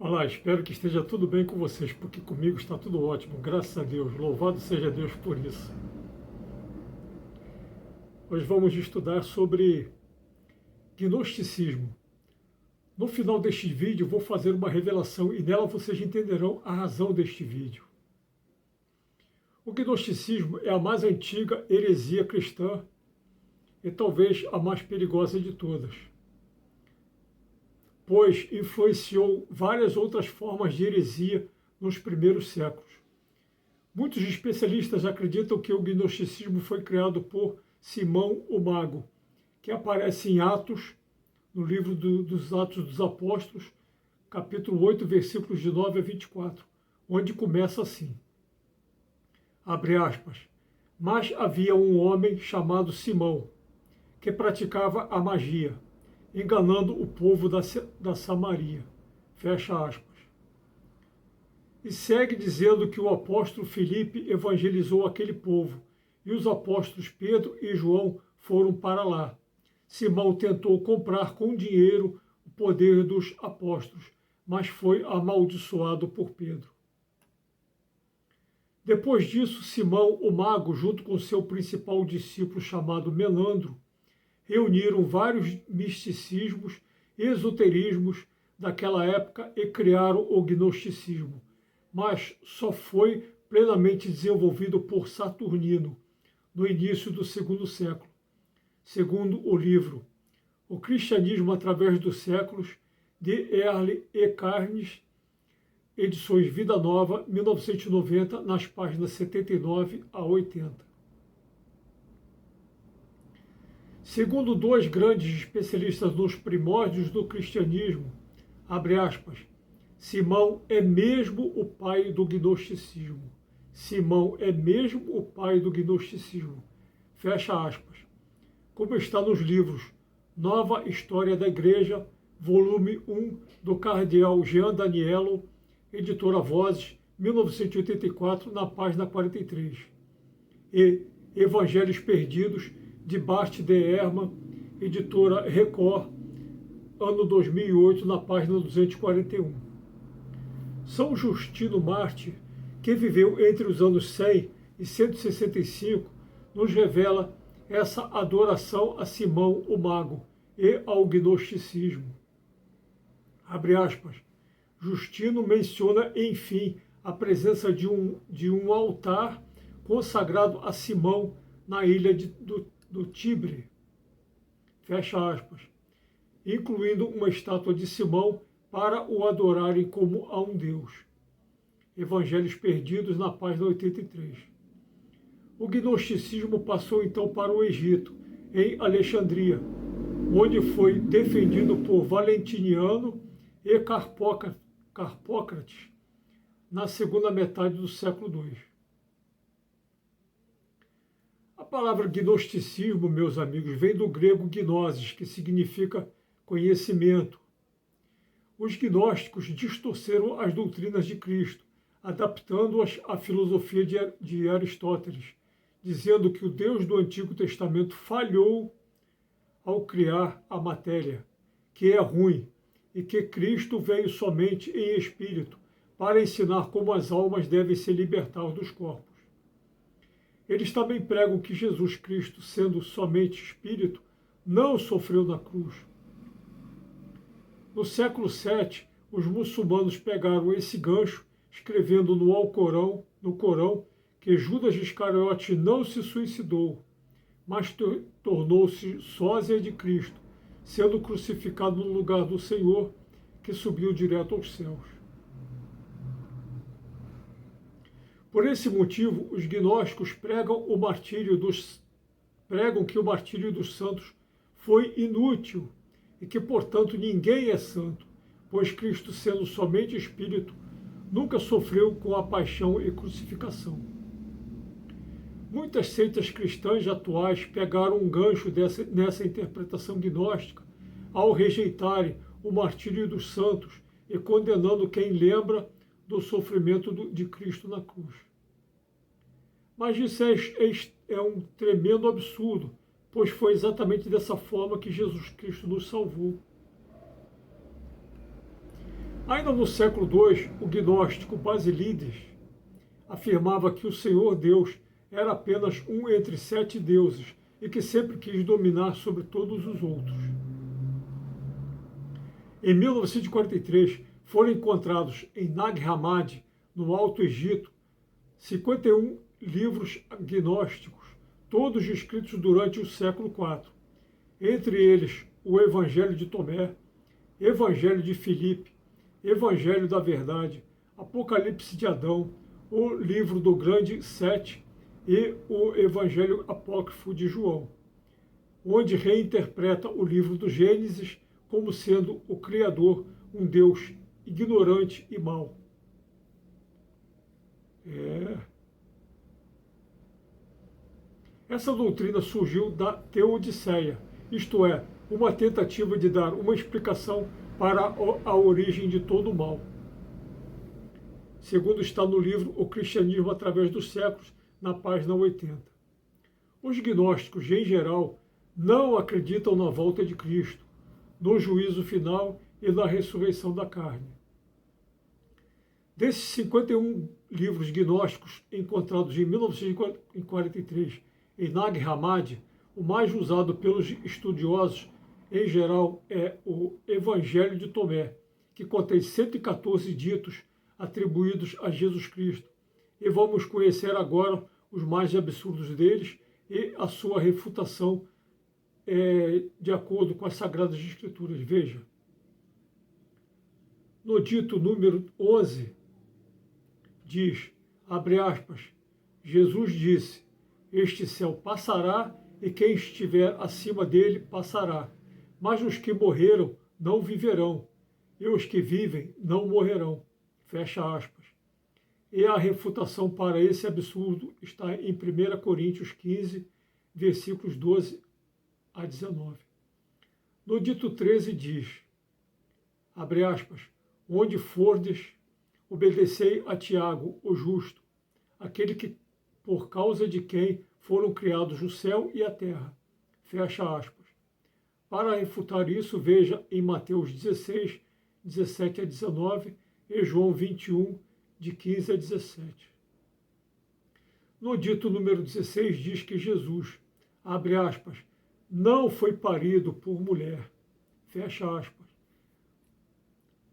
Olá, espero que esteja tudo bem com vocês, porque comigo está tudo ótimo, graças a Deus. Louvado seja Deus por isso. Hoje vamos estudar sobre gnosticismo. No final deste vídeo vou fazer uma revelação e nela vocês entenderão a razão deste vídeo. O gnosticismo é a mais antiga heresia cristã e talvez a mais perigosa de todas, pois influenciou várias outras formas de heresia nos primeiros séculos. Muitos especialistas acreditam que o gnosticismo foi criado por Simão o Mago, que aparece em Atos, no livro dos Atos dos Apóstolos, capítulo 8, versículos de 9 a 24, onde começa assim, abre aspas, mas havia um homem chamado Simão, que praticava a magia, enganando o povo da Samaria, fecha aspas. E segue dizendo que o apóstolo Filipe evangelizou aquele povo, e os apóstolos Pedro e João foram para lá. Simão tentou comprar com dinheiro o poder dos apóstolos, mas foi amaldiçoado por Pedro. Depois disso, Simão, o mago, junto com seu principal discípulo chamado Melandro, reuniram vários misticismos e esoterismos daquela época e criaram o gnosticismo, mas só foi plenamente desenvolvido por Saturnino, no início do segundo século. Segundo o livro O Cristianismo através dos Séculos, de Earle e Carnes, edições Vida Nova, 1990, nas páginas 79 a 80. Segundo dois grandes especialistas nos primórdios do cristianismo, abre aspas, Simão é mesmo o pai do gnosticismo. Simão é mesmo o pai do gnosticismo. Fecha aspas. Como está nos livros Nova História da Igreja, volume 1, do cardeal Jean Daniello, editora Vozes, 1984, na página 43. E Evangelhos Perdidos, de Bart de Herman, editora Record, ano 2008, na página 241. São Justino Mártir, que viveu entre os anos 100 e 165, nos revela essa adoração a Simão o Mago e ao gnosticismo. Abre aspas. Justino menciona, enfim, a presença de um altar consagrado a Simão na ilha do Tibre, fecha aspas, incluindo uma estátua de Simão para o adorarem como a um deus. Evangelhos Perdidos, na página 83. O gnosticismo passou então para o Egito, em Alexandria, onde foi defendido por Valentiniano e Carpócrates, na segunda metade do século II. A palavra gnosticismo, meus amigos, vem do grego gnosis, que significa conhecimento. Os gnósticos distorceram as doutrinas de Cristo, adaptando-as à filosofia de Aristóteles, dizendo que o Deus do Antigo Testamento falhou ao criar a matéria, que é ruim, e que Cristo veio somente em espírito, para ensinar como as almas devem se libertar dos corpos. Eles também pregam que Jesus Cristo, sendo somente espírito, não sofreu na cruz. No século VII, os muçulmanos pegaram esse gancho, escrevendo no Corão, que Judas Iscariote não se suicidou, mas tornou-se sósia de Cristo, sendo crucificado no lugar do Senhor, que subiu direto aos céus. Por esse motivo, os gnósticos pregam que o martírio dos santos foi inútil e que, portanto, ninguém é santo, pois Cristo, sendo somente Espírito, nunca sofreu com a paixão e crucificação. Muitas seitas cristãs atuais pegaram um gancho nessa interpretação gnóstica ao rejeitarem o martírio dos santos e condenando quem lembra do sofrimento de Cristo na cruz. Mas isso é um tremendo absurdo, pois foi exatamente dessa forma que Jesus Cristo nos salvou. Ainda no século II, o gnóstico Basílides afirmava que o Senhor Deus era apenas um entre 7 deuses e que sempre quis dominar sobre todos os outros. Em 1943, foram encontrados em Nag Hammadi, no Alto Egito, 51 livros gnósticos, todos escritos durante o século IV. Entre eles, o Evangelho de Tomé, Evangelho de Filipe, Evangelho da Verdade, Apocalipse de Adão, o livro do Grande Sete e o Evangelho Apócrifo de João, onde reinterpreta o livro do Gênesis como sendo o Criador um Deus ignorante e mau. Essa doutrina surgiu da Teodiceia, isto é, uma tentativa de dar uma explicação para a origem de todo o mal. Segundo está no livro O Cristianismo através dos Séculos, na página 80. Os gnósticos, em geral, não acreditam na volta de Cristo, no juízo final e na ressurreição da carne. Desses 51 livros gnósticos encontrados em 1943 em Nag Hammadi, o mais usado pelos estudiosos em geral é o Evangelho de Tomé, que contém 114 ditos atribuídos a Jesus Cristo. E vamos conhecer agora os mais absurdos deles e a sua refutação de acordo com as Sagradas Escrituras. Veja. No dito número 11, diz, abre aspas, Jesus disse, este céu passará e quem estiver acima dele passará, mas os que morreram não viverão, e os que vivem não morrerão. Fecha aspas. E a refutação para esse absurdo está em 1 Coríntios 15, versículos 12 a 19. No dito 13 diz, abre aspas, onde fordes, obedecei a Tiago, o justo, aquele que, por causa de quem foram criados o céu e a terra. Fecha aspas. Para refutar isso, veja em Mateus 16, 17 a 19 e João 21, de 15 a 17. No dito número 16 diz que Jesus, abre aspas, não foi parido por mulher. Fecha aspas.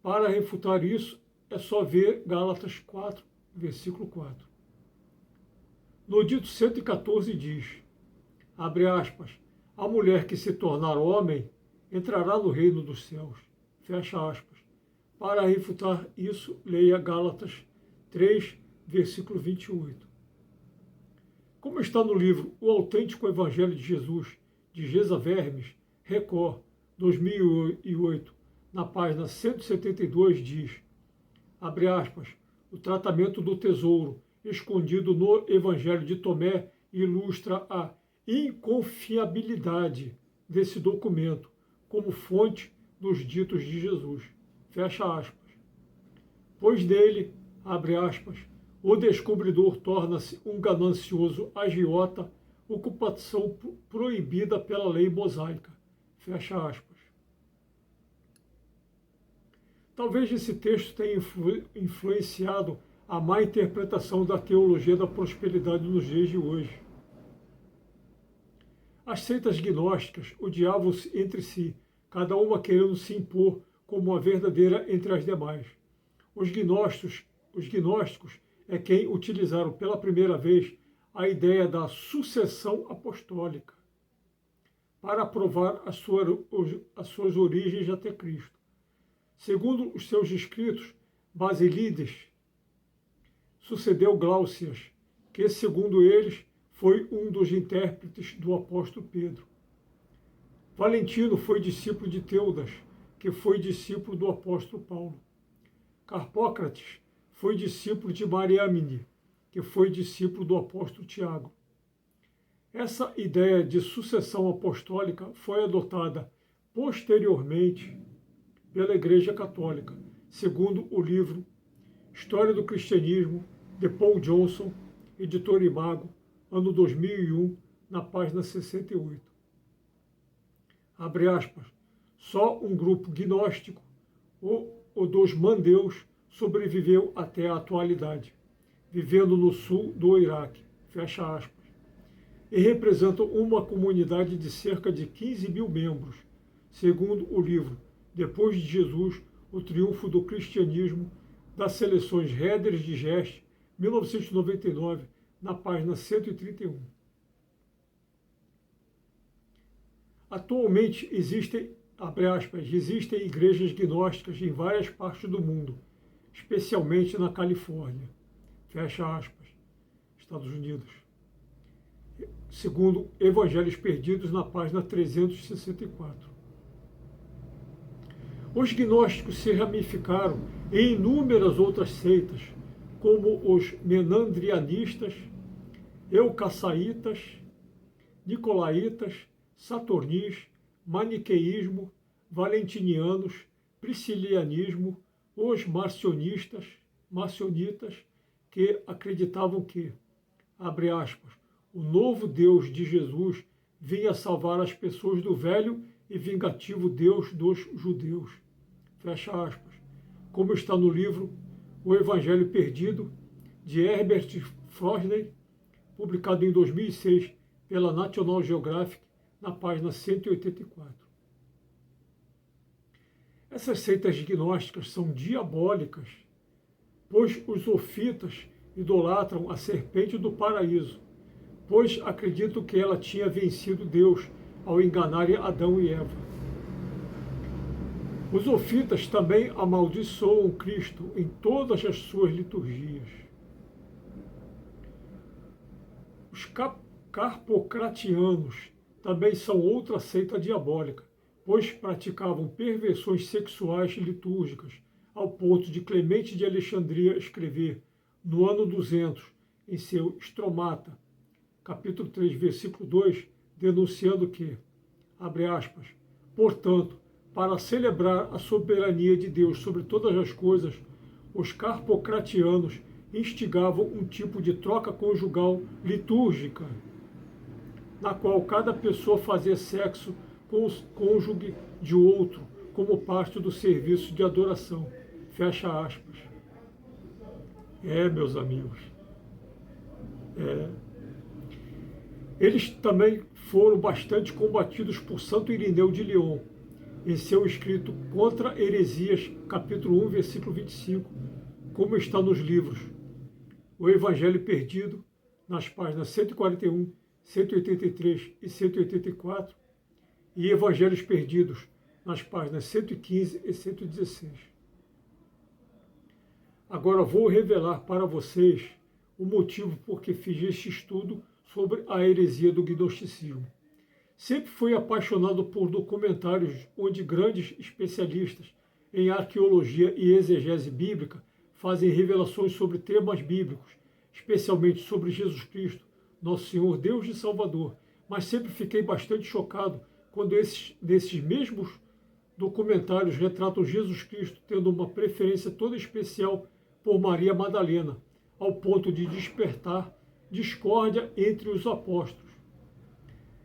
Para refutar isso, é só ver Gálatas 4, versículo 4. No dito 114 diz, abre aspas, a mulher que se tornar homem entrará no reino dos céus. Fecha aspas. Para refutar isso, leia Gálatas 3, versículo 28. Como está no livro O Autêntico Evangelho de Jesus, de Gesa Vermes, Record, 2008, na página 172, diz, abre aspas, o tratamento do tesouro escondido no Evangelho de Tomé ilustra a inconfiabilidade desse documento como fonte dos ditos de Jesus. Fecha aspas. Pois dele, abre aspas, o descobridor torna-se um ganancioso agiota, ocupação proibida pela lei mosaica. Fecha aspas. Talvez esse texto tenha influenciado a má interpretação da teologia da prosperidade nos dias de hoje. As seitas gnósticas odiavam-se entre si, cada uma querendo se impor como a verdadeira entre as demais. Os gnósticos é quem utilizaram pela primeira vez a ideia da sucessão apostólica para provar as suas origens até Cristo. Segundo os seus escritos, Basílides sucedeu Glaucias, que, segundo eles, foi um dos intérpretes do apóstolo Pedro. Valentino foi discípulo de Teudas, que foi discípulo do apóstolo Paulo. Carpócrates foi discípulo de Mariamne, que foi discípulo do apóstolo Tiago. Essa ideia de sucessão apostólica foi adotada posteriormente pela Igreja Católica, segundo o livro História do Cristianismo, de Paul Johnson, editor Imago, ano 2001, na página 68. Abre aspas, só um grupo gnóstico, o o dos mandeus sobreviveu até a atualidade, vivendo no sul do Iraque, fecha aspas, e representam uma comunidade de cerca de 15 mil membros, segundo o livro Depois de Jesus, o Triunfo do Cristianismo, das seleções Reader's Digest, 1999, na página 131. Atualmente existem, abre aspas, existem igrejas gnósticas em várias partes do mundo, especialmente na Califórnia, fecha aspas, Estados Unidos. Segundo Evangelhos Perdidos, na página 364. Os gnósticos se ramificaram em inúmeras outras seitas, como os menandrianistas, eucaçaitas, nicolaitas, saturnis, maniqueísmo, valentinianos, priscilianismo, os marcionitas, que acreditavam que, abre aspas, o novo Deus de Jesus vinha salvar as pessoas do velho e vingativo Deus dos judeus, fecha aspas, como está no livro O Evangelho Perdido, de Herbert Frohney, publicado em 2006 pela National Geographic, na página 184. Essas seitas gnósticas são diabólicas, pois os sofitas idolatram a serpente do paraíso, pois acreditam que ela tinha vencido Deus ao enganarem Adão e Eva. Os sofitas também amaldiçoam Cristo em todas as suas liturgias. Os carpocratianos também são outra seita diabólica, pois praticavam perversões sexuais litúrgicas, ao ponto de Clemente de Alexandria escrever, no ano 200, em seu Stromata, capítulo 3, versículo 2, denunciando que, abre aspas, portanto, para celebrar a soberania de Deus sobre todas as coisas, os carpocratianos instigavam um tipo de troca conjugal litúrgica, na qual cada pessoa fazia sexo com o cônjuge de outro, como parte do serviço de adoração. Fecha aspas. Meus amigos. Eles também foram bastante combatidos por Santo Irineu de Lyon, em seu escrito Contra Heresias, capítulo 1, versículo 25, como está nos livros O Evangelho Perdido, nas páginas 141, 183 e 184, e Evangelhos Perdidos, nas páginas 115 e 116. Agora vou revelar para vocês o motivo por que fiz este estudo sobre a heresia do gnosticismo. Sempre fui apaixonado por documentários onde grandes especialistas em arqueologia e exegese bíblica fazem revelações sobre temas bíblicos, especialmente sobre Jesus Cristo, nosso Senhor Deus e Salvador, mas sempre fiquei bastante chocado quando desses mesmos documentários retratam Jesus Cristo tendo uma preferência toda especial por Maria Madalena, ao ponto de despertar discórdia entre os apóstolos.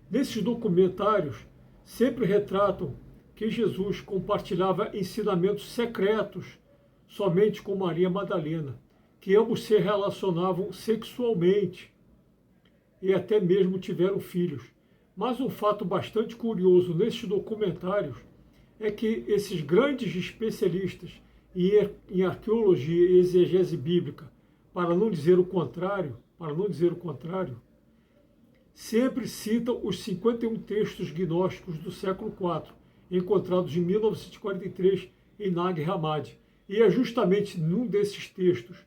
Nesses documentários, sempre retratam que Jesus compartilhava ensinamentos secretos somente com Maria Madalena, que ambos se relacionavam sexualmente e até mesmo tiveram filhos. Mas um fato bastante curioso nesses documentários é que esses grandes especialistas em arqueologia e exegese bíblica, para não dizer o contrário, sempre citam os 51 textos gnósticos do século IV, encontrados em 1943 em Nag Hammadi. E é justamente num desses textos,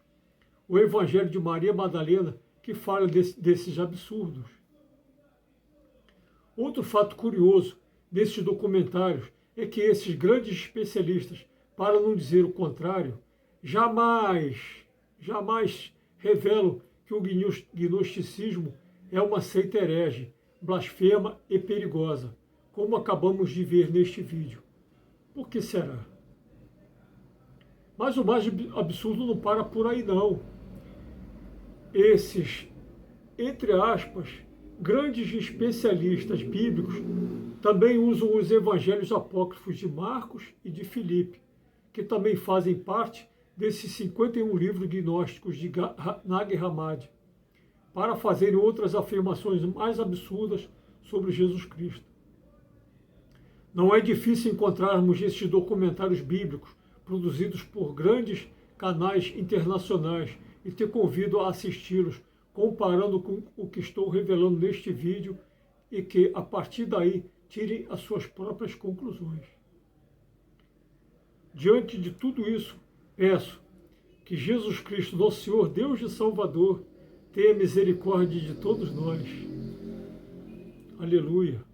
o Evangelho de Maria Madalena, que fala desses absurdos. Outro fato curioso desses documentários é que esses grandes especialistas, para não dizer o contrário, jamais revelam que o gnosticismo é uma seita herege, blasfema e perigosa, como acabamos de ver neste vídeo. Por que será? Mas o mais absurdo não para por aí não. Esses, entre aspas, grandes especialistas bíblicos também usam os evangelhos apócrifos de Marcos e de Filipe, que também fazem parte desses 51 livros gnósticos de Nag Hammadi, para fazerem outras afirmações mais absurdas sobre Jesus Cristo. Não é difícil encontrarmos esses documentários bíblicos produzidos por grandes canais internacionais e te convido a assisti-los, comparando com o que estou revelando neste vídeo e que, a partir daí, tirem as suas próprias conclusões. Diante de tudo isso, peço que Jesus Cristo, nosso Senhor, Deus e Salvador, tenha misericórdia de todos nós. Aleluia.